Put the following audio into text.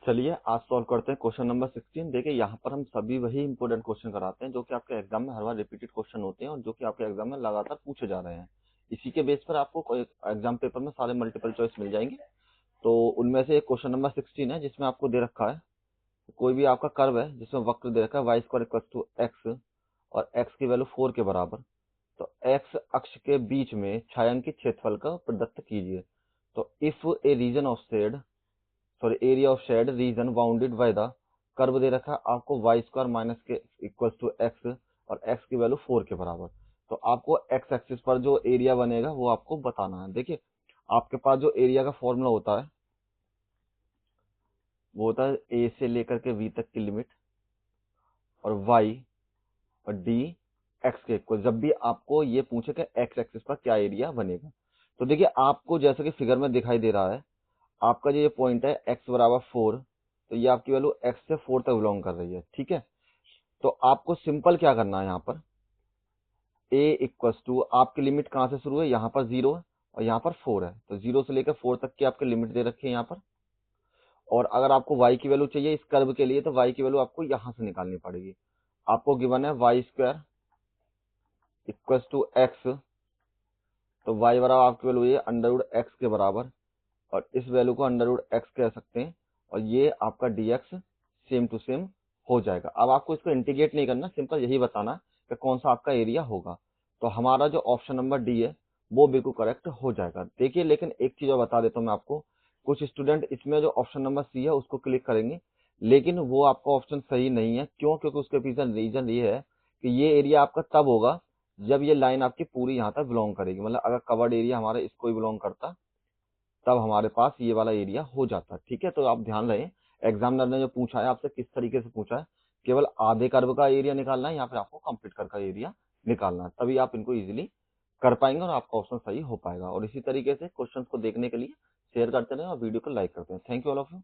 चलिए आज सॉल्व करते हैं क्वेश्चन नंबर 16। देखिए यहाँ पर हम सभी वही इंपॉर्टेंट क्वेश्चन कराते हैं जो कि आपके एग्जाम में हर बार रिपीटेड क्वेश्चन होते हैं और जो कि आपके एग्जाम में लगातार पूछे जा रहे हैं। इसी के बेस पर आपको कोई एग्जाम पेपर में सारे मल्टीपल चॉइस मिल जाएंगे। तो उनमें से एक क्वेश्चन नंबर 16 है जिसमें आपको दे रखा है कोई भी आपका कर्व है जिसमें वक्र दे रखा है Y square equal to x और एक्स की वैल्यू 4 के बराबर। तो एक्स अक्ष के बीच में छायांकित क्षेत्रफल का प्रदत्त कीजिए। तो if a region of shade area of shade region bounded by the curve दे रखा है आपको वाई स्क्वायर माइनस के इक्वल टू एक्स और एक्स की वैल्यू 4 के बराबर। तो आपको एक्स एक्सिस पर जो एरिया बनेगा वो आपको बताना है। देखिए आपके पास जो एरिया का फॉर्मूला होता है वो होता है ए से लेकर के वी तक की लिमिट और वाई और डी एक्स के इक्वल। जब भी आपको ये पूछे कि एक्स एक्सिस पर क्या एरिया बनेगा तो देखिए आपको जैसे कि फिगर में दिखाई दे रहा है आपका जो ये पॉइंट है एक्स बराबर 4, तो ये आपकी वैल्यू एक्स से 4 तक बिलोंग कर रही है। ठीक है, तो आपको सिंपल क्या करना है यहाँ पर a इक्वल्स टू आपकी लिमिट कहाँ से शुरू है, यहाँ पर 0 है और यहाँ पर 4 है। तो 0 से लेकर 4 तक की आपकी लिमिट दे रखी है यहाँ पर। और अगर आपको y की वैल्यू चाहिए इस कर्व के लिए तो y की वैल्यू आपको यहाँ से निकालनी पड़ेगी। आपको गिवन है Y square equals to X, तो y बराबर आपकी वैल्यू ये अंडर रूट एक्स के बराबर और इस वैल्यू को अंडर रूट एक्स कह सकते हैं और ये आपका dx सेम टू सेम हो जाएगा। अब आपको इसको इंटीग्रेट नहीं करना, सिंपल यही बताना कि कौन सा आपका एरिया होगा। तो हमारा जो ऑप्शन नंबर डी है वो बिल्कुल करेक्ट हो जाएगा। देखिए लेकिन एक चीज और बता देता हूँ मैं आपको, कुछ स्टूडेंट इसमें जो ऑप्शन नंबर सी है उसको क्लिक करेंगे लेकिन वो आपका ऑप्शन सही नहीं है। क्यों? क्योंकि उसके पीछे रीजन ये है कि ये एरिया आपका तब होगा जब ये लाइन आपकी पूरी यहाँ तक बिलोंग करेगी। मतलब अगर कवर्ड एरिया हमारा इसको ही बिलोंग करता तब हमारे पास ये वाला एरिया हो जाता है। ठीक है, तो आप ध्यान रहे एग्जामिनर ने जो पूछा है आपसे किस तरीके से पूछा है, केवल आधे कर्व का एरिया निकालना है या फिर आपको कंप्लीट कर्व का एरिया निकालना है, तभी आप इनको इजीली कर पाएंगे और आपका ऑप्शन सही हो पाएगा। और इसी तरीके से क्वेश्चंस को देखने के लिए शेयर करते रहें और वीडियो को लाइक करते हैं। Thank you all of you.